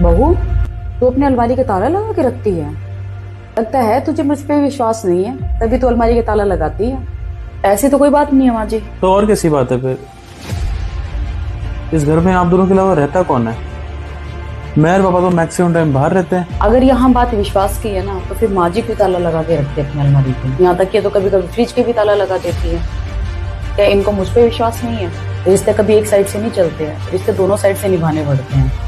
बहू, तू अपने अलमारी के ताला लगा के रखती है। लगता है तुझे मुझ पे विश्वास नहीं है, तभी तू अलमारी के ताला लगाती है। ऐसी तो कोई बात नहीं है माँ जी। तो और कैसी बात है फिर? इस घर में आप दोनों के अलावा रहता कौन है? मैं और पापा तो मैक्सिमम टाइम बाहर रहते हैं। अगर यहाँ बात विश्वास की है ना, तो फिर माँ जी भी ताला लगा के रखती है अपनी अलमारी पे। यहाँ तक कि तो कभी कभी फ्रिज के भी ताला लगा देती है। क्या इनको मुझ पे विश्वास नहीं है? रिश्ते कभी एक साइड से नहीं चलते हैं, रिश्ते दोनों साइड से निभाने पड़ते हैं।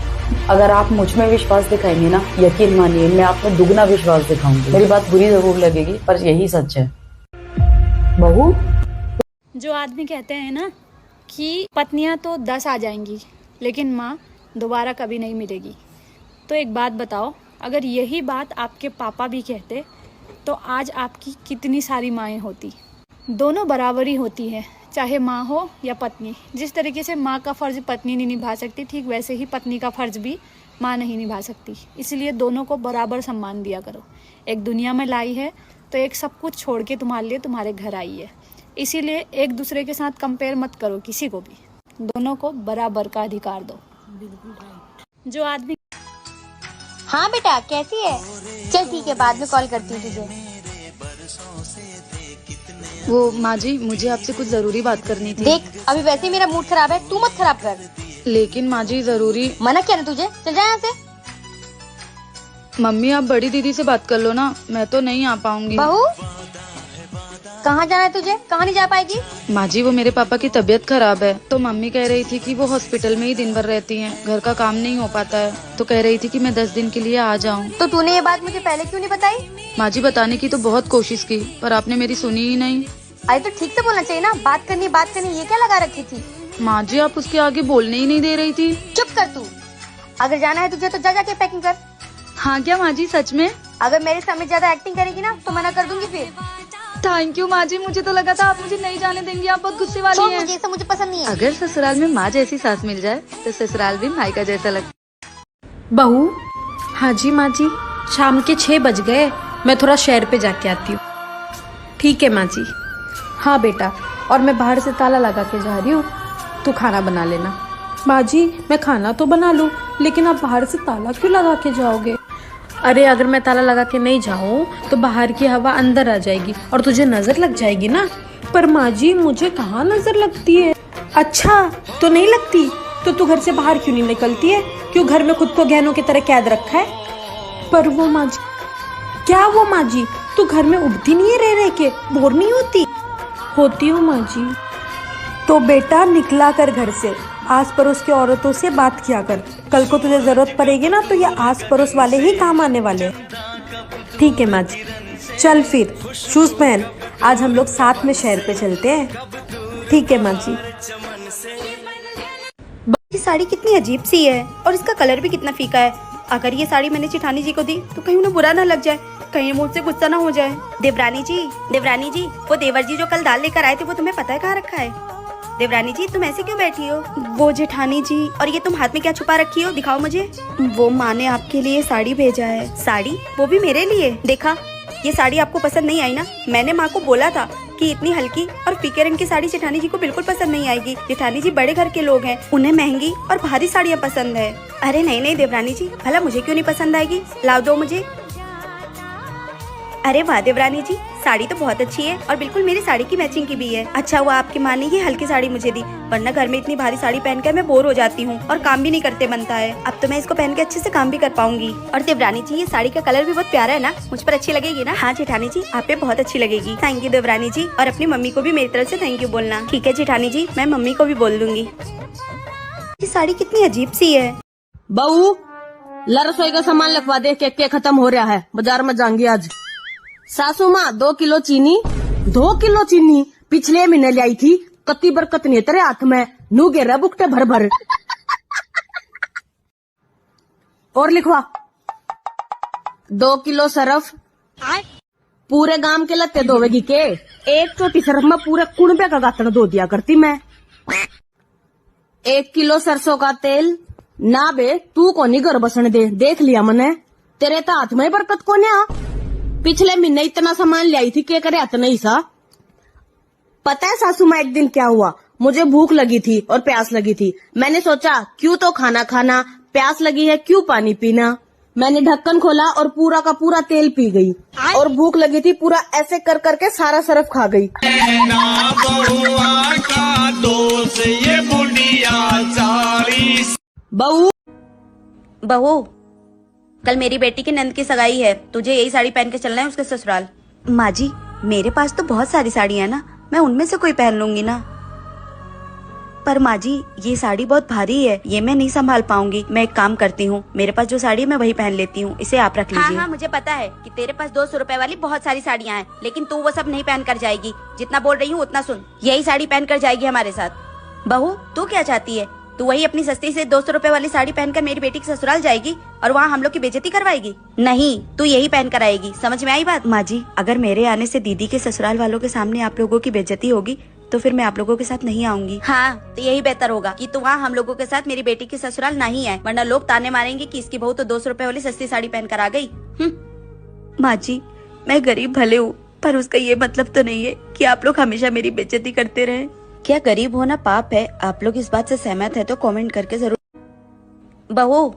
अगर आप मुझ में विश्वास दिखाएंगे ना, यकीन मानिए मैं आप में दुगना विश्वास दिखाऊंगी। मेरी बात बुरी जरूर लगेगी, पर यही सच है। बहू, जो आदमी कहते हैं ना कि पत्नियां तो 10 आ जाएंगी लेकिन माँ दोबारा कभी नहीं मिलेगी, तो एक बात बताओ, अगर यही बात आपके पापा भी कहते तो आज आपकी कितनी सारी माएँ होती। दोनों बराबरी होती है, चाहे माँ हो या पत्नी। जिस तरीके से माँ का फ़र्ज़ पत्नी नहीं निभा सकती, ठीक वैसे ही पत्नी का फ़र्ज़ भी माँ नहीं निभा सकती। इसलिए दोनों को बराबर सम्मान दिया करो। एक दुनिया में लाई है तो एक सब कुछ छोड़ के तुम्हारे लिए तुम्हारे घर आई है, इसीलिए एक दूसरे के साथ कंपेयर मत करो किसी को भी। दोनों को बराबर का अधिकार दो। जो आदमी। हाँ बेटा, कैसी है? चल ठीक है, बाद में कॉल करती हूँ तुझे। वो माँ जी, मुझे आपसे कुछ जरूरी बात करनी थी। देख, अभी वैसे ही मेरा मूड खराब है, तू मत खराब कर। लेकिन माँ जी जरूरी। मना किया ना तुझे, चल जा यहाँ से। मम्मी, आप बड़ी दीदी से बात कर लो ना, मैं तो नहीं आ पाऊंगी। बहू, कहाँ जाना है तुझे? कहाँ नहीं जा पाएगी? माँ जी, वो मेरे पापा की तबीयत खराब है, तो मम्मी कह रही थी कि वो हॉस्पिटल में ही दिन भर रहती हैं, घर का काम नहीं हो पाता है, तो कह रही थी कि मैं 10 दिन के लिए आ जाऊँ। तो तूने ये बात मुझे पहले क्यों नहीं बताई? माँ जी, बताने की तो बहुत कोशिश की, पर आपने मेरी सुनी ही नहीं। अरे तो ठीक से बोलना चाहिए ना, बात करनी ये क्या लगा रखी थी? माँ जी, आप उसके आगे बोलने ही नहीं दे रही थी। चुप कर तू। अगर जाना है तुझे तो जा जाके पैकिंग कर। हाँ क्या माँ जी, सच में? अगर मेरे सामने ज्यादा एक्टिंग करेगी ना तो मना कर दूंगी फिर। थैंक यू माँ जी, मुझे तो लगा था आप मुझे नहीं जाने देंगी, आप बहुत गुस्से वाली हैं। मुझे मुझे पसंद नहीं है। अगर ससुराल में माँ जैसी सास मिल जाए तो ससुराल भी मायका जैसा लगता। बहू। हाँ जी माँ जी, शाम के 6 बज गए, मैं थोड़ा शहर पे जाके आती हूँ। ठीक है माँ जी। हाँ बेटा, और मैं बाहर से ताला लगा के जा रही हूँ, तू खाना बना लेना। माँ जी, मैं खाना तो बना लूँ, लेकिन आप बाहर से ताला क्यों लगा के जाओगे? अरे अगर मैं ताला लगा के नहीं जाऊँ तो बाहर की हवा अंदर आ जाएगी और तुझे नजर लग जाएगी ना। पर माँ जी, मुझे कहाँ नजर लगती है। अच्छा, तो नहीं लगती तो तू घर से बाहर क्यों नहीं निकलती है? क्यों घर में खुद को गहनों की तरह कैद रखा है? पर वो माँ जी, क्या वो माँ जी, तू घर में उबती नहीं है रह के? बोर नहीं होती? होती हूँ माँ जी। तो बेटा निकला कर घर से, आस पड़ोस की औरतों से बात किया कर। कल को तुझे जरूरत पड़ेगी ना तो ये आस पड़ोस वाले ही काम आने वाले। ठीक है माँ जी। चल फिर शूज पहन, आज हम लोग साथ में शहर पे चलते हैं। ठीक है माँ जी। ये साड़ी कितनी अजीब सी है और इसका कलर भी कितना फीका है। अगर ये साड़ी मैंने जेठानी जी को दी तो कहीं उन्हें बुरा ना लग जाए, कहीं मुझसे गुस्सा ना हो जाए। देवरानी जी, वो देवर जी जो कल दाल लेकर आए थे वो तुम्हें पता है कहाँ रखा है? देवरानी जी, तुम ऐसे क्यों बैठी हो? वो जेठानी जी, और ये तुम हाथ में क्या छुपा रखी हो? दिखाओ मुझे। वो माँ ने आपके लिए साड़ी भेजा है। साड़ी? वो भी मेरे लिए? देखा, ये साड़ी आपको पसंद नहीं आई ना? मैंने माँ को बोला था कि इतनी हल्की और फीके रंग की साड़ी जेठानी जी को बिल्कुल पसंद नहीं आएगी। जेठानी जी बड़े घर के लोग हैं, उन्हें महंगी और भारी साड़ियाँ पसंद है। अरे नहीं देवरानी जी, भला मुझे क्यों नहीं पसंद आएगी? लाओ दो मुझे। अरे वाह देवरानी जी, साड़ी तो बहुत अच्छी है और बिल्कुल मेरी साड़ी की मैचिंग की भी है। अच्छा हुआ आपकी माँ ने ये हल्की साड़ी मुझे दी, वरना घर में इतनी भारी साड़ी पहनकर मैं बोर हो जाती हूँ और काम भी नहीं करते बनता है। अब तो मैं इसको पहन के अच्छे से काम भी कर पाऊंगी। और देवरानी जी, ये साड़ी का कलर भी बहुत प्यारा है ना, मुझ पर अच्छी लगेगी ना? हाँ जेठानी जी, आप पे बहुत अच्छी लगेगी। थैंक यू देवरानी जी, और अपनी मम्मी को भी मेरी तरफ से थैंक यू बोलना। ठीक है जेठानी जी, मैं मम्मी को भी बोल दूंगी। ये साड़ी कितनी अजीब सी है। बहू, ला रसोई का सामान लिखवा दे, केक खत्म हो रहा है, बाजार में जाऊंगी आज। सासू माँ 2 किलो चीनी। 2 किलो चीनी पिछले महीने लाई थी, कत्ती बरकत नहीं तेरे हाथ में, नू गिर बुकटे भर भर। और लिखवा 2 किलो सरफ। पूरे गांव के लत्ते धोवेगी के? एक छोटी सरफ में पूरे कुणबे का गातड़ धो दिया करती मैं। 1 किलो सरसों का तेल। ना बे, तू को नहीं घर बसने दे, देख लिया मैंने, तेरे तो हाथ में बरकत को नहीं। पिछले महीने इतना सामान लाई थी, के करे हाथ नहीं सा। पता है सासू माँ, एक दिन क्या हुआ, मुझे भूख लगी थी और प्यास लगी थी। मैंने सोचा क्यों तो खाना प्यास लगी है क्यों पानी पीना। मैंने ढक्कन खोला और पूरा का पूरा तेल पी गई, और भूख लगी थी पूरा ऐसे कर करके सारा सरफ खा गई। बहू बहू, कल मेरी बेटी की नंद की सगाई है, तुझे यही साड़ी पहन के चलना है उसके ससुराल। माँ जी, मेरे पास तो बहुत सारी साड़ियाँ हैं ना, मैं उनमें से कोई पहन लूंगी ना। पर माँ जी, ये साड़ी बहुत भारी है, ये मैं नहीं संभाल पाऊंगी। मैं एक काम करती हूँ, मेरे पास जो साड़ी है मैं वही पहन लेती हूँ, इसे आप रख लीजिए। हाँ, मुझे पता है कि तेरे पास 200 रुपए वाली बहुत सारी साड़ियाँ हैं, लेकिन तू वो सब नहीं पहन कर जाएगी। जितना बोल रही हूँ उतना सुन, यही साड़ी पहन कर जाएगी हमारे साथ। बहू, तू क्या चाहती है? तू वही अपनी सस्ती से 200 रुपए वाली साड़ी पहनकर मेरी बेटी के ससुराल जाएगी और वहाँ हम लोग की बेइज्जती करवाएगी? नहीं, तू यही पहन कर आएगी। समझ में आई बात? माँ जी, अगर मेरे आने से दीदी के ससुराल वालों के सामने आप लोगों की बेइज्जती होगी तो फिर मैं आप लोगों के साथ नहीं आऊंगी। हाँ, तो यही बेहतर होगा कि तू वहाँ हम लोगों के साथ मेरी बेटी के ससुराल नहीं आए, वरना लोग ताने मारेंगे कि इसकी बहू तो 200 रुपए वाली सस्ती साड़ी पहन कर आ गई। माँ जी, मैं गरीब भले हूँ, पर उसका ये मतलब तो नहीं है कि आप लोग हमेशा मेरी बेइज्जती करते रहें। क्या गरीब होना पाप है? आप लोग इस बात से सहमत है तो कमेंट करके जरूर। बहू,